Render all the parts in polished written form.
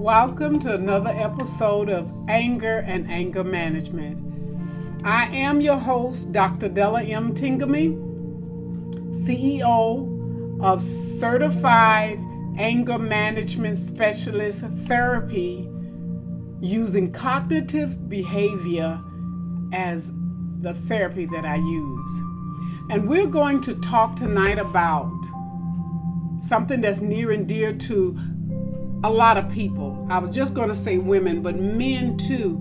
Welcome to another episode of Anger and Anger Management. I am your host, Dr. Della M. Tingamy, CEO of Certified Anger Management Specialist Therapy using cognitive behavior as the therapy that I use. And we're going to talk tonight about something that's near and dear to a lot of people. I was just going to say women, but men too.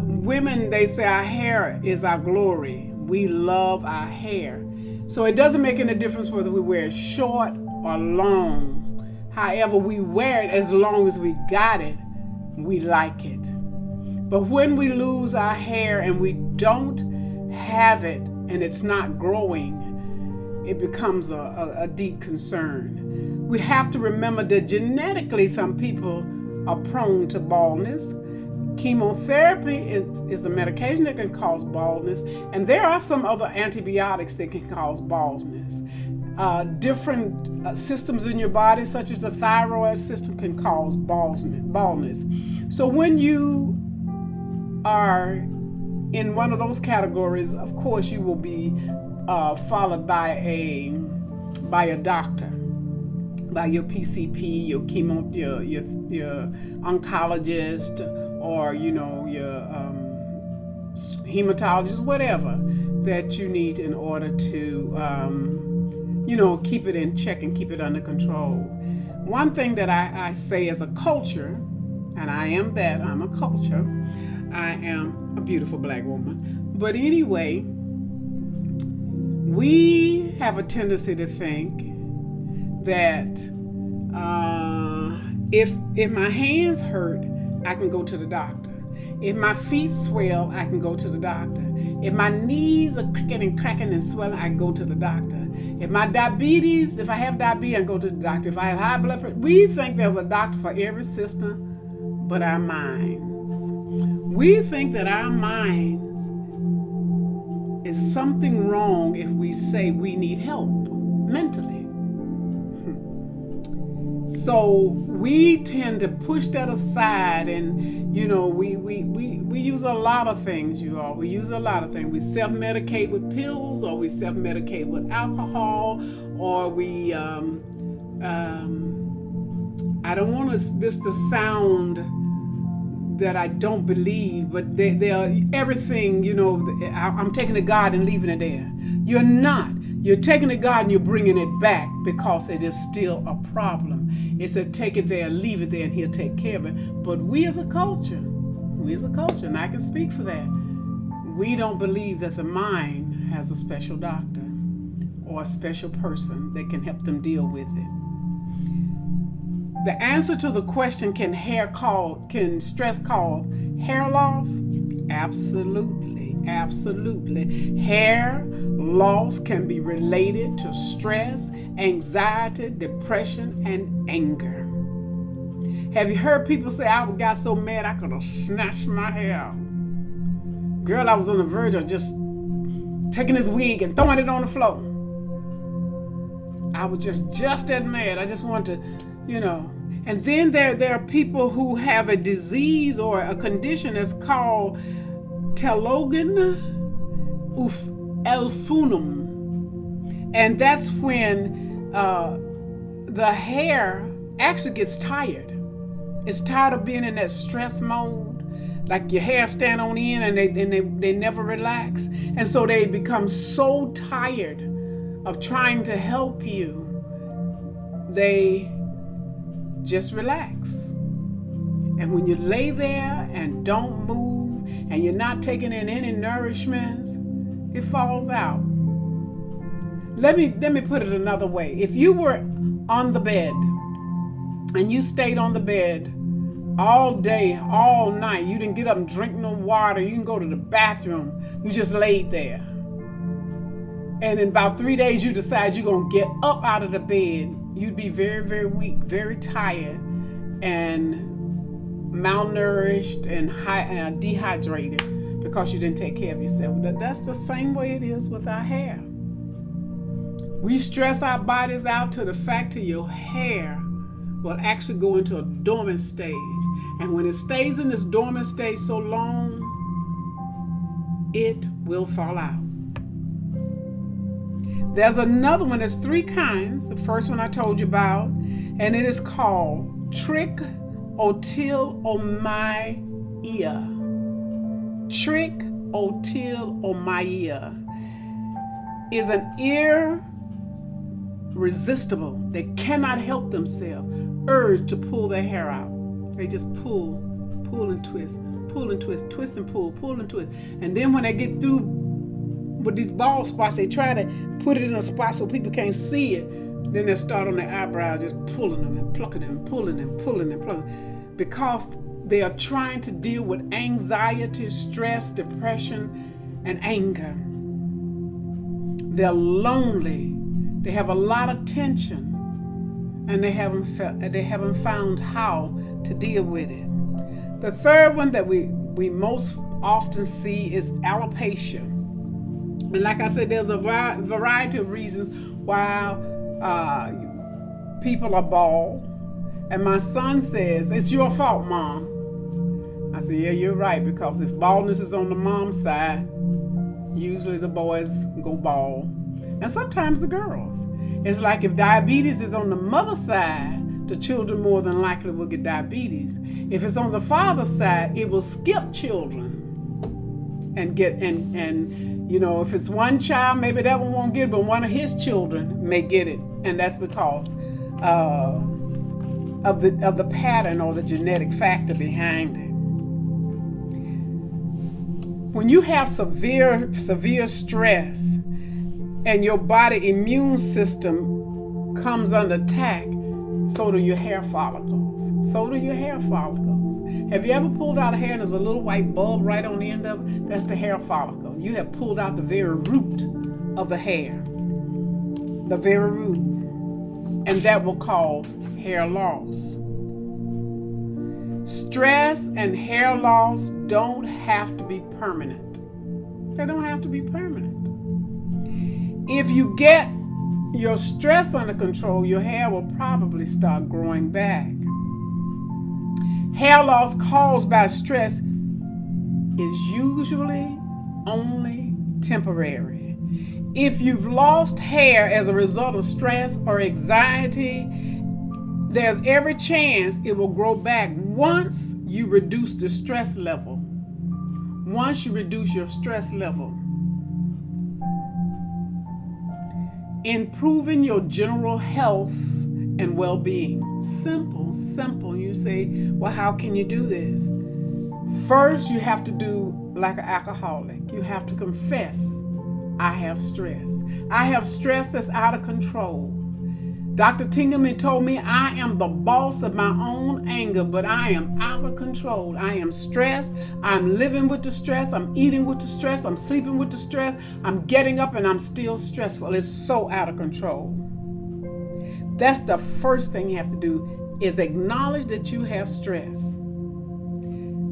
Women, they say our hair is our glory. We love our hair. So it doesn't make any difference whether we wear it short or long. However, we wear it as long as we got it, we like it. But when we lose our hair and we don't have it and it's not growing, it becomes a deep concern. We have to remember that genetically some people are prone to baldness. Chemotherapy is a medication that can cause baldness, and there are some other antibiotics that can cause baldness. Different systems in your body, such as the thyroid system, can cause baldness. So when you are in one of those categories, of course you will be followed by a doctor, by your PCP, your chemo, your oncologist, or your hematologist, whatever that you need in order to keep it in check and keep it under control. One thing that I say as a culture, and I'm a culture, I am a beautiful black woman, but anyway, we have a tendency to think that if my hands hurt, I can go to the doctor. If my feet swell, I can go to the doctor. If my knees are cricking and cracking and swelling, I can go to the doctor. If I have diabetes, I can go to the doctor. If I have high blood pressure, we think there's a doctor for every system but our minds. We think that our minds is something wrong if we say we need help mentally. So we tend to push that aside, and we use a lot of things, you all. We use a lot of things. We self-medicate with pills, or we self-medicate with alcohol, or we I don't want this to sound that I don't believe, but they are everything, I'm taking to God and leaving it there. You're not. You're taking to God and you're bringing it back because it is still a problem. It's a take it there, leave it there, and He'll take care of it. But we as a culture, and I can speak for that, we don't believe that the mind has a special doctor or a special person that can help them deal with it. The answer to the question, can stress cause hair loss? Absolutely. Hair loss can be related to stress, anxiety, depression, and anger. Have you heard people say, I got so mad I could have snatched my hair out? Girl, I was on the verge of just taking this wig and throwing it on the floor. I was just that mad. I just wanted to, And then there are people who have a disease or a condition that's called Telogen, uh-FLOO-vee-um. And that's when the hair actually gets tired. It's tired of being in that stress mode, like your hair stand on end and they never relax. And so they become so tired of trying to help you, they just relax. And when you lay there and don't move and you're not taking in any nourishment, it falls out. Let me put it another way. If you were on the bed and you stayed on the bed all day, all night, you didn't get up and drink no water, you didn't go to the bathroom, you just laid there. And in about 3 days you decide you're going to get up out of the bed, you'd be very, very weak, very tired, and malnourished and dehydrated because you didn't take care of yourself. That's the same way it is with our hair. We stress our bodies out to the fact that your hair will actually go into a dormant stage. And when it stays in this dormant stage so long, it will fall out. There's another one. There's 3 kinds. The first one I told you about, and it is called trichotillomania. Trichotillomania is an irresistible, they cannot help themselves, urge to pull their hair out. They just pull and twist, twist and pull and twist. And then when they get through with these bald spots, they try to put it in a spot so people can't see it. Then they start on their eyebrows, just pulling them and plucking them, pulling and plucking. Because they are trying to deal with anxiety, stress, depression, and anger. They're lonely. They have a lot of tension, and they haven't found how to deal with it. The third one that we most often see is alopecia. And like I said, there's a variety of reasons why people are bald. And my son says, "It's your fault, Mom." I said, "Yeah, you're right, because if baldness is on the mom's side, usually the boys go bald. And sometimes the girls. It's like if diabetes is on the mother's side, the children more than likely will get diabetes. If it's on the father's side, it will skip children and get, and you know, if it's one child, maybe that one won't get it, but one of his children may get it. And that's because of the pattern or the genetic factor behind it. When you have severe stress and your body immune system comes under attack, so do your hair follicles. Have you ever pulled out a hair and there's a little white bulb right on the end of it? That's the hair follicle. You have pulled out the very root of the hair. The very root. And that will cause hair loss. Stress and hair loss don't have to be permanent. They don't have to be permanent. If you get your stress under control, your hair will probably start growing back. Hair loss caused by stress is usually only temporary. If you've lost hair as a result of stress or anxiety, there's every chance it will grow back once you reduce the stress level. Once you reduce your stress level. Improving your general health and well-being. Simple. You say, well, how can you do this? First, you have to do like an alcoholic. You have to confess, I have stress. I have stress that's out of control. Dr. Tingerman told me I am the boss of my own anger, but I am out of control. I am stressed. I'm living with the stress. I'm eating with the stress. I'm sleeping with the stress. I'm getting up and I'm still stressful. It's so out of control. That's the first thing you have to do, is acknowledge that you have stress.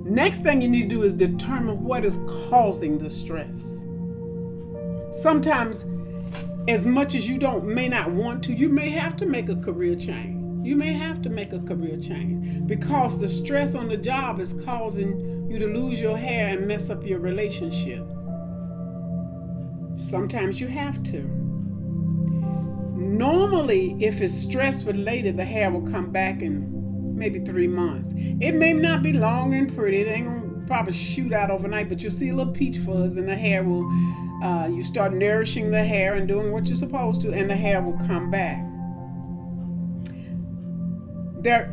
Next thing you need to do is determine what is causing the stress. Sometimes, as much as you may not want to, you may have to make a career change. Because the stress on the job is causing you to lose your hair and mess up your relationship. Sometimes you have to. Normally, if it's stress related, the hair will come back in maybe 3 months. It may not be long and pretty. It ain't gonna probably shoot out overnight, but you'll see a little peach fuzz, and the hair will, you start nourishing the hair and doing what you're supposed to, and the hair will come back. There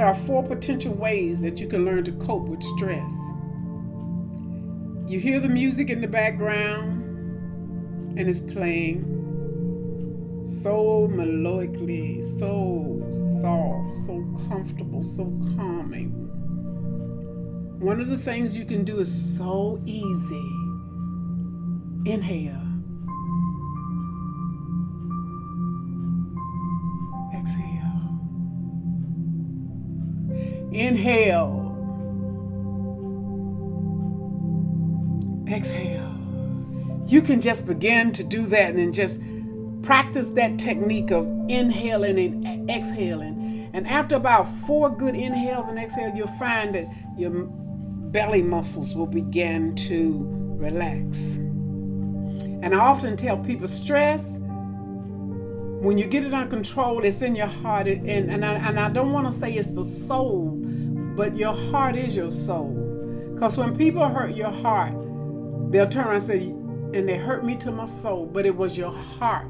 are 4 potential ways that you can learn to cope with stress. You hear the music in the background, and it's playing so melodically, so soft, so comfortable, so calming. One of the things you can do is so easy. Inhale. Exhale. Inhale. Exhale. You can just begin to do that and just Practice that technique of inhaling and exhaling. And after about 4 good inhales and exhales, you'll find that your belly muscles will begin to relax. And I often tell people, stress, when you get it under control, it's in your heart. And I don't want to say it's the soul, but your heart is your soul. Because when people hurt your heart, they'll turn around and say, and they hurt me to my soul, but it was your heart.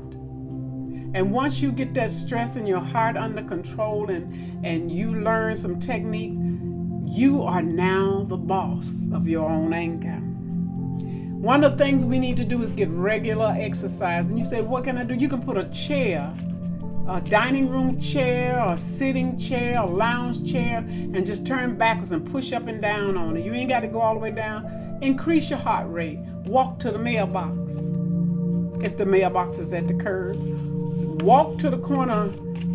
And once you get that stress in your heart under control and you learn some techniques, you are now the boss of your own anger. One of the things we need to do is get regular exercise. And you say, what can I do? You can put a chair, a dining room chair, or a sitting chair, a lounge chair, and just turn backwards and push up and down on it. You ain't got to go all the way down. Increase your heart rate. Walk to the mailbox, if the mailbox is at the curb. Walk to the corner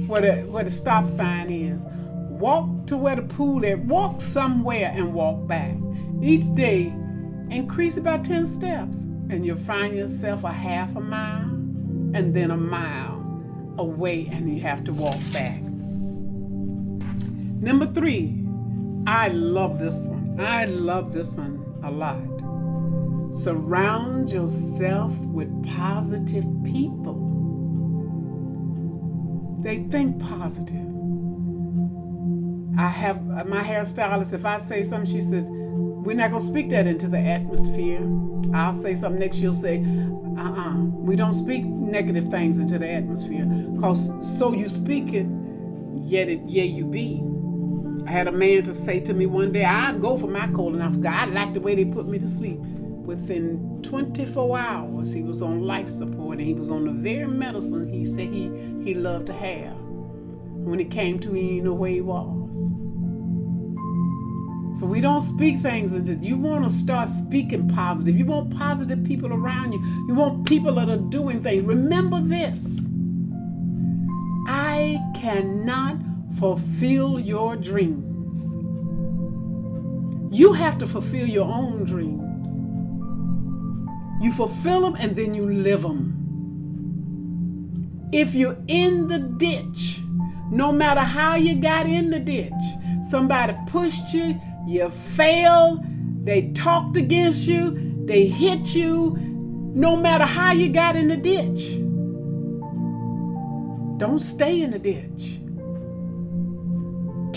where the stop sign is. Walk to where the pool is. Walk somewhere and walk back. Each day, increase about 10 steps, and you'll find yourself a half a mile and then a mile away, and you have to walk back. Number 3, I love this one. I love this one a lot. Surround yourself with positive people. They think positive. I have my hairstylist, if I say something, she says, we're not going to speak that into the atmosphere. I'll say something next, she'll say, we don't speak negative things into the atmosphere, because so you speak it, yet you be. I had a man to say to me one day, I'd go for my colonoscopy. I like the way they put me to sleep. Within 24 hours, he was on life support, and he was on the very medicine he said he loved to have. When it came to, he didn't know where he was. So we don't speak things into. You want to start speaking positive. You want positive people around you. You want people that are doing things. Remember this. I cannot fulfill your dreams. You have to fulfill your own dreams. You fulfill them and then you live them. If you're in the ditch, no matter how you got in the ditch, somebody pushed you, you failed, they talked against you, they hit you, no matter how you got in the ditch, don't stay in the ditch.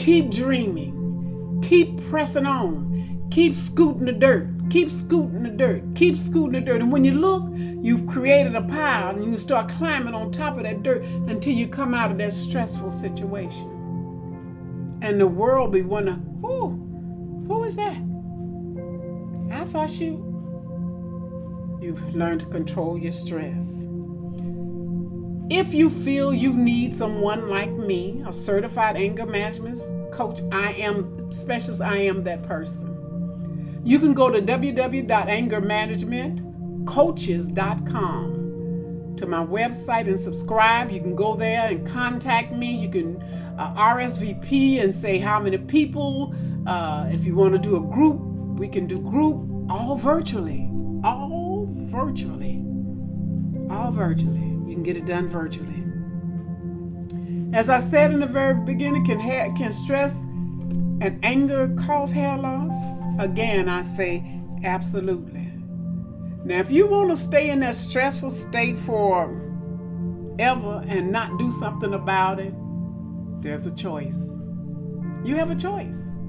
Keep dreaming, keep pressing on, keep scooting the dirt. Keep scooting the dirt. Keep scooting the dirt. And when you look, you've created a pile, and you start climbing on top of that dirt until you come out of that stressful situation. And the world be wondering, who is that? I thought you've learned to control your stress. If you feel you need someone like me, a certified anger management coach, I am that person. You can go to www.angermanagementcoaches.com to my website and subscribe. You can go there and contact me. You can RSVP and say how many people. If you want to do a group, we can do group, all virtually. All virtually. You can get it done virtually. As I said in the very beginning, can stress and anger cause hair loss? Again, I say absolutely. Now, if you want to stay in that stressful state forever and not do something about it, there's a choice. You have a choice.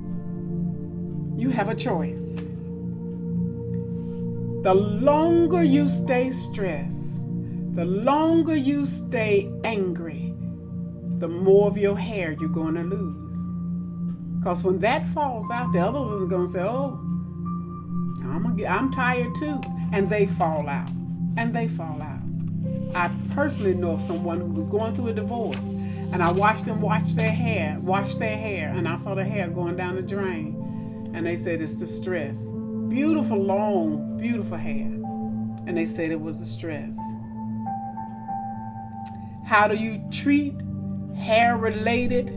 You have a choice. The longer you stay stressed, the longer you stay angry, the more of your hair you're going to lose. Because when that falls out, the other ones are going to say, I'm tired too. And they fall out. I personally know of someone who was going through a divorce, and I watched them wash their hair, and I saw the hair going down the drain. And they said it's the stress. Beautiful, long, beautiful hair. And they said it was the stress. How do you treat hair-related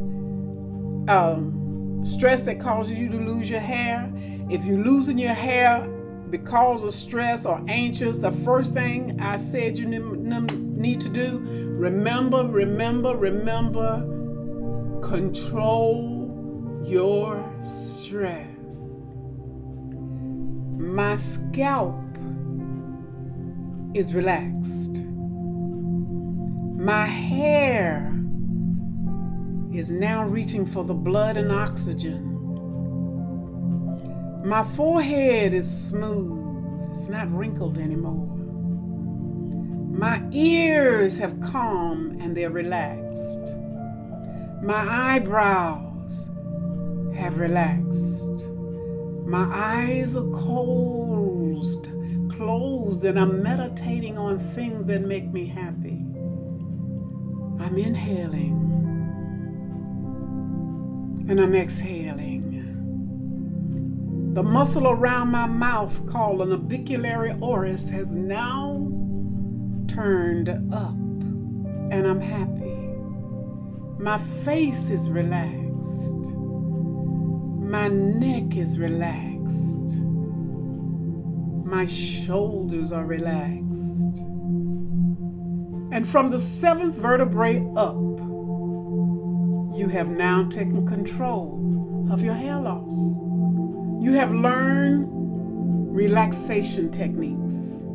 stress that causes you to lose your hair? If you're losing your hair because of stress or anxious, the first thing I said you need to do, remember, control your stress. My scalp is relaxed. My hair is now reaching for the blood and oxygen. My forehead is smooth. It's not wrinkled anymore. My ears have calmed and they're relaxed. My eyebrows have relaxed. My eyes are closed, and I'm meditating on things that make me happy. I'm inhaling and I'm exhaling. The muscle around my mouth called an orbicularis oris has now turned up and I'm happy. My face is relaxed. My neck is relaxed. My shoulders are relaxed. And from the 7th vertebrae up, you have now taken control of your hair loss. You have learned relaxation techniques.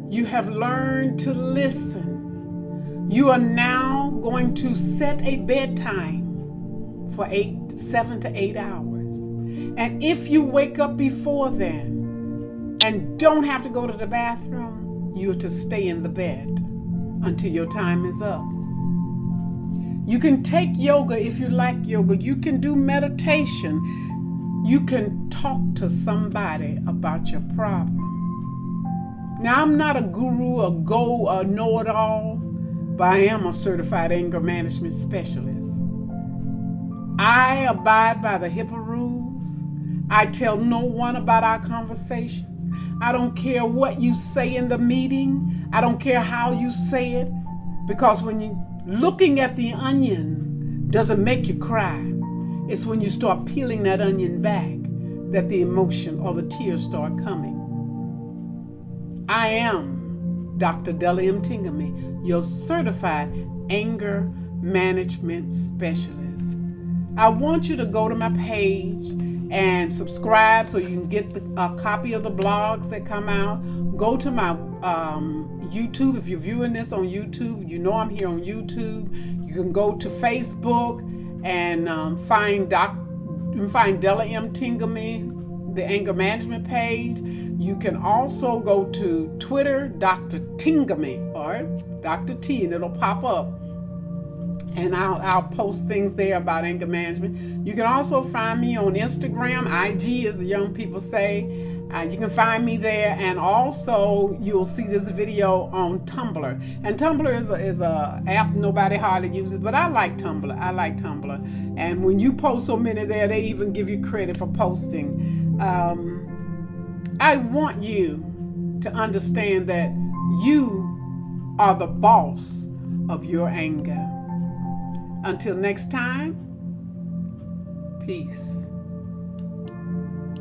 You have learned to listen. You are now going to set a bedtime for 7 to 8 hours. And if you wake up before then and don't have to go to the bathroom, you are to stay in the bed until your time is up. You can take yoga if you like yoga. You can do meditation. You can talk to somebody about your problem. Now, I'm not a guru, a know-it-all, but I am a certified anger management specialist. I abide by the HIPAA rules. I tell no one about our conversations. I don't care what you say in the meeting. I don't care how you say it, because when you looking at the onion doesn't make you cry. It's when you start peeling that onion back that the emotion or the tears start coming. I am Dr. Telogen, your certified anger management specialist. I want you to go to my page and subscribe so you can get a copy of the blogs that come out. Go to my YouTube. If you're viewing this on YouTube, you know I'm here on YouTube. You can go to Facebook and find Della M. Tingamy, the anger management page. You can also go to Twitter, Dr. Tingamy, or Dr. T, and it'll pop up. And I'll post things there about anger management. You can also find me on Instagram, IG, as the young people say. You can find me there, and also you'll see this video on Tumblr. And Tumblr is a app nobody hardly uses, but I like Tumblr. And when you post so many there, they even give you credit for posting. I want you to understand that you are the boss of your anger. Until next time, peace.